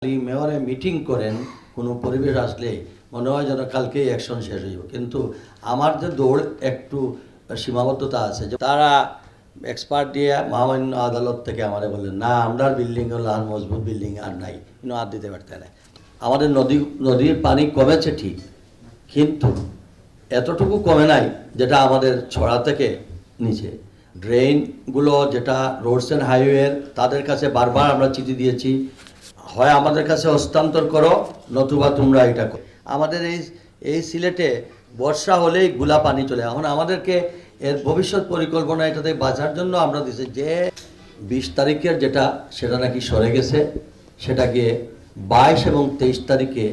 মেয়রে meeting করেন কোনো পরিবেশ আসলে মনে হয় যেন কালকেই অ্যাকশন শেষ হইব, কিন্তু আমার যে দৌড় একটু সীমাবদ্ধতা আছে। তারা এক্সপার্ট দিয়ে মহামান্য আদালত থেকে আমাদের বললেন না, আমরা বিল্ডিং হলো আর মজবুত বিল্ডিং আর নাই, কিন্তু আর দিতে পারতে না। আমাদের নদীর পানি কমেছে ঠিক, কিন্তু এতটুকু কমে নাই যেটা আমাদের ছড়া থেকে নিচে। ড্রেনগুলো যেটা রোডস অ্যান্ড হাইওয়ের, তাদের কাছে বারবার আমরা চিঠি দিয়েছি, হয় আমাদের কাছে হস্তান্তর করো, নতুবা তোমরা এটা করো। আমাদের এই সিলেটে বর্ষা হলেই গুলা পানি চলে। এখন আমাদেরকে এর ভবিষ্যৎ পরিকল্পনা এটাতে বাঁচার জন্য আমরা দিছি যে 20 তারিখের যেটা, সেটা নাকি সরে গেছে, সেটাকে 22 এবং 23 তারিখে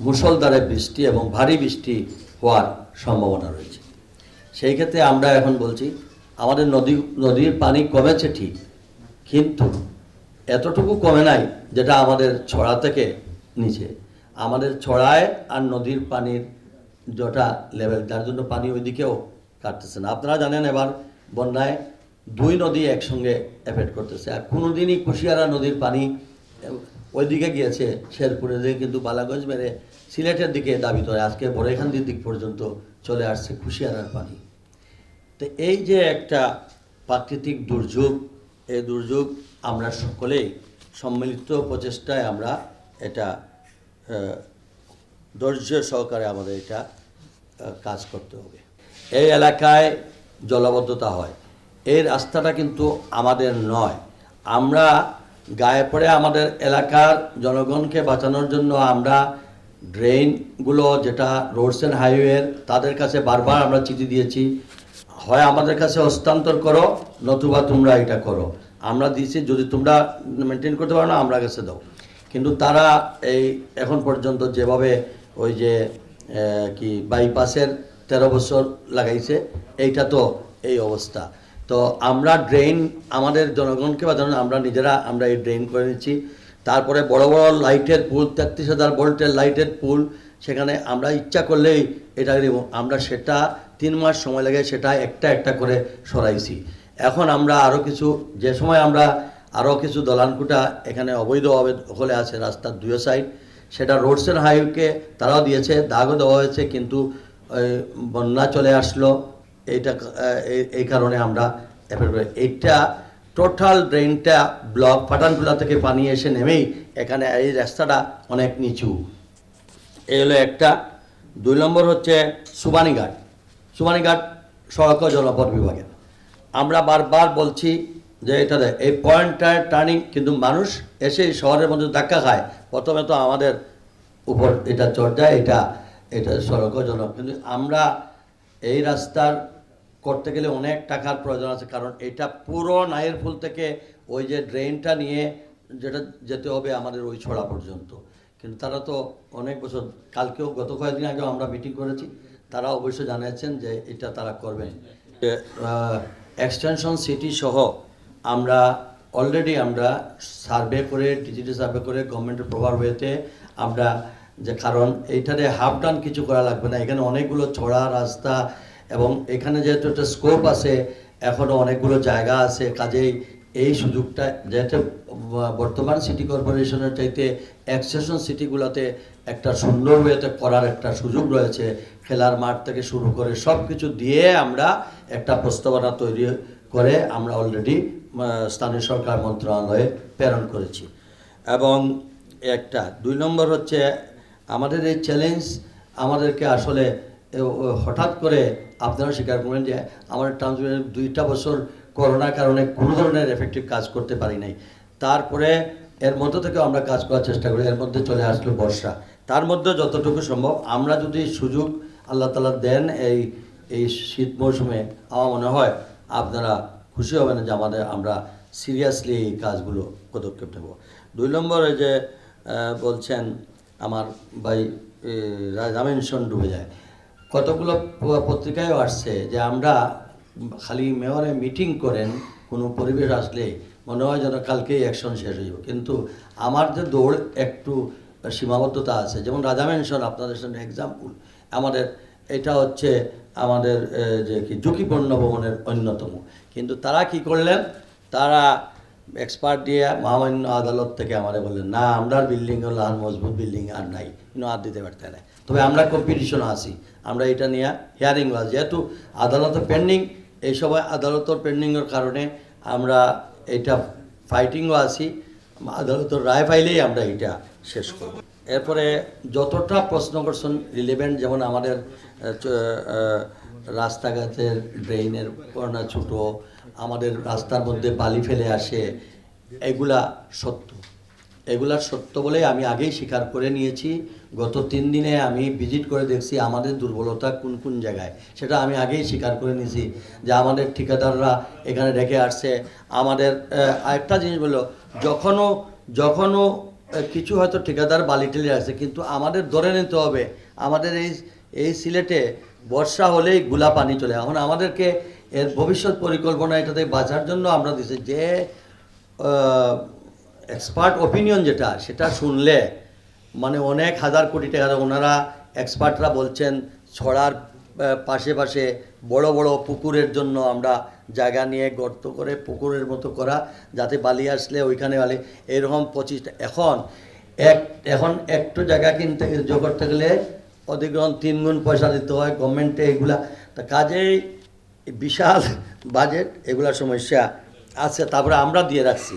মুষলধারে বৃষ্টি এবং ভারী বৃষ্টি হওয়ার সম্ভাবনা রয়েছে। সেই ক্ষেত্রে আমরা এখন বলছি আমাদের নদীর পানি কমেছে ঠিক, কিন্তু এতটুকু কমে নাই যেটা আমাদের ছড়া থেকে নিচে। আমাদের ছড়ায় আর নদীর পানির যেটা লেভেল, যার জন্য পানি ওইদিকেও কাটতেছে না। আপনারা জানেন এবার বন্যায় 2 নদী একসঙ্গে এফেক্ট করতেছে। আর কোনোদিনই কুশিয়ারা নদীর পানি ওইদিকে গিয়েছে শেরপুরের দিকে, কিন্তু বালাগঞ্জ মেরে সিলেটের দিকে দাবিত হয়। আজকে বড়াইখান্দির দিক পর্যন্ত চলে আসছে কুশিয়ারার পানি। তো এই যে একটা প্রাকৃতিক দুর্যোগ, এই দুর্যোগ আমরা সকলেই সম্মিলিত প্রচেষ্টায় আমরা এটা ধৈর্য সহকারে আমাদের এটা কাজ করতে হবে। এই এলাকায় জলাবদ্ধতা হয়, এই রাস্তাটা কিন্তু আমাদের নয়। আমরা গায়ে পড়ে আমাদের এলাকার জনগণকে বাঁচানোর জন্য আমরা ড্রেনগুলো যেটা রোডস অ্যান্ড হাইওয়ের, তাদের কাছে বারবার আমরা চিঠি দিয়েছি, হয় আমাদের কাছে হস্তান্তর করো, নতুবা তোমরা এটা করো। আমরা দিয়েছি, যদি তোমরা মেনটেন করতে পারো না আমরা কাছে দাও। কিন্তু তারা এই এখন পর্যন্ত যেভাবে ওই যে কি বাইপাসের 13 বছর লাগাইছে, এইটা তো এই অবস্থা। তো আমরা ড্রেন আমাদের জনগণকে বাঁচানো, আমরা নিজেরা আমরা এই ড্রেন করে নিচ্ছি। তারপরে বড় বড় লাইটের পুল, 33,000 ভোল্টের লাইটের পুল, সেখানে আমরা ইচ্ছা করলেই এটা আমরা সেটা 3 মাস সময় লাগে সেটা একটা একটা করে সরাইছি। এখন আমরা আরও কিছু, যে সময় আমরা আরও কিছু দলানকুটা এখানে অবৈধভাবে দখলে আছে রাস্তার 2 সাইড, সেটা রোডস অ্যান্ড হাইওয়েকে তারাও দিয়েছে, দাগও দেওয়া হয়েছে, কিন্তু বন্যা চলে আসলো। এই কারণে আমরা এইটা টোটাল ড্রেনটা ব্লক পাঠানটুলা থেকে পানি এসে নেমেই এখানে এই রাস্তাটা অনেক নিচু। এই হলো একটা। 2 নম্বর হচ্ছে সুবানীঘাট সড়ক ও জনপথ বিভাগের। আমরা বারবার বলছি যে এটা এই পয়েন্টটা টার্নিং, কিন্তু মানুষ এসে শহরের মধ্যে ধাক্কা খায়। প্রথমে তো আমাদের উপর এটা চড় যায়, এটা সড়ক ও জনপথ, কিন্তু আমরা এই রাস্তার করতে গেলে অনেক টাকার প্রয়োজন আছে, কারণ এটা পুরো নায়ের ফুল থেকে ওই যে ড্রেনটা নিয়ে যেটা যেতে হবে আমাদের ওই ছড়া পর্যন্ত। কিন্তু তারা তো অনেক বছর, কালকেও গত কয়েকদিন আগেও আমরা মিটিং করেছি, তারা অবশ্যই জানিয়েছেন যে এটা তারা করবেন। এক্সটেনশন সিটি সহ আমরা অলরেডি আমরা সার্ভে করে, ডিজিটাল সার্ভে করে গভর্নমেন্টের প্রভার ওয়েতে আমরা, যে কারণ এইটারে হাফ ডান কিছু করা লাগবে না, এখানে অনেকগুলো ছড়া রাস্তা এবং এখানে যেহেতু একটা স্কোপ আছে, এখনও অনেকগুলো জায়গা আছে, কাজেই এই সুযোগটা যেহেতু বর্তমান সিটি কর্পোরেশনের চাইতে এক্সটেনশন সিটিগুলোতে একটা সুন্দর ওয়েতে করার একটা সুযোগ রয়েছে। খেলার মাঠ থেকে শুরু করে সব কিছু দিয়ে আমরা একটা প্রস্তাবনা তৈরি করে আমরা অলরেডি স্থানীয় সরকার মন্ত্রণালয়ে প্রেরণ করেছি। এবং একটা 2 নম্বর হচ্ছে আমাদের এই চ্যালেঞ্জ আমাদেরকে আসলে হঠাৎ করে আপনারা স্বীকার করবেন যে আমাদের ট্রান্সমিশন 2টা বছর করোনার কারণে কোনো ধরনের এফেক্টিভ কাজ করতে পারি নাই। তারপরে এর মধ্যে থেকে আমরা কাজ করার চেষ্টা করি, এর মধ্যে চলে আসলো বর্ষা। তার মধ্যে যতটুকু সম্ভব আমরা যদি সুযোগ আল্লাহ তাআলা দেন এই শীত মৌসুমে, আমার মনে হয় আপনারা খুশি হবেন যে আমরা সিরিয়াসলি এই কাজগুলো পদক্ষেপ নেব। 2 নম্বরে যে বলছেন আমার ভাই রাজামেনশন ডুবে যায়, কতগুলো পত্রিকায়ও আসছে যে আমরা খালি মেয়রে মিটিং করেন কোনো পরিবেশ আসলে মনে হয় যেন কালকেই অ্যাকশন শেষ হইব, কিন্তু আমার যে দৌড় একটু সীমাবদ্ধতা আছে। যেমন রাজা মেনশন আপনাদের সামনে এক্সাম্পল, আমাদের এটা হচ্ছে আমাদের যে কি ঝুঁকিপূর্ণ ভবনের অন্যতম, কিন্তু তারা কি করলেন, তারা এক্সপার্ট দিয়ে মহামান্য আদালত থেকে আমাদের বললেন না আমরা বিল্ডিং হলো আর মজবুত বিল্ডিং আর নাই কিন্তু আর দিতে পারতে না, তবে আমরা কম্পিটিশনে আছি, আমরা এটা নিয়ে হিয়ারিং আছে যেহেতু আদালতে পেন্ডিং, এই সময় আদালতের পেন্ডিংয়ের কারণে আমরা এটা ফাইটিংও আছি, আদালতের রায় পাইলেই আমরা এটা শেষ করব। এরপরে যতটা প্রশ্ন করছেন রিলেভেন্ট, যেমন আমাদের রাস্তাঘাটের ড্রেইনের কর্না ছোটো, আমাদের রাস্তার মধ্যে বালি ফেলে আসে, এগুলা সত্য, এগুলা সত্য বলে আমি আগেই স্বীকার করে নিয়েছি। গত 3 দিনে আমি ভিজিট করে দেখছি আমাদের দুর্বলতা কোন কোন জায়গায়, সেটা আমি আগেই স্বীকার করে নিয়েছি যে আমাদের ঠিকাদাররা এখানে রেখে আসছে। আমাদের আরেকটা জিনিস বললো, যখনও কিছু হয়তো ঠিকাদার বালি টেলে আসছে, কিন্তু আমাদের ধরে নিতে হবে আমাদের এই সিলেটে বর্ষা হলেই গুলা পানি চলে, এখন আমাদেরকে এর ভবিষ্যৎ পরিকল্পনা এটাতে বাঁচার জন্য আমরা দিচ্ছি যে এক্সপার্ট ওপিনিয়ন যেটা, সেটা শুনলে মানে অনেক হাজার কোটি টাকা ওনারা এক্সপার্টরা বলছেন ছড়ার পাশে পাশে বড় বড় পুকুরের জন্য আমরা জায়গা নিয়ে গর্ত করে পুকুরের মতো করা, যাতে বালি আসলে ওইখানে বালি, এরকম 25টা। এখন একটু জায়গা কিনতে করতে গেলে অধিগ্রহণ 3 গুণ পয়সা দিতে হয় গভর্নমেন্টে, এগুলা তা কাজেই বিশাল বাজেট, এগুলা সমস্যা আছে। তারপরে আমরা দিয়ে রাখছি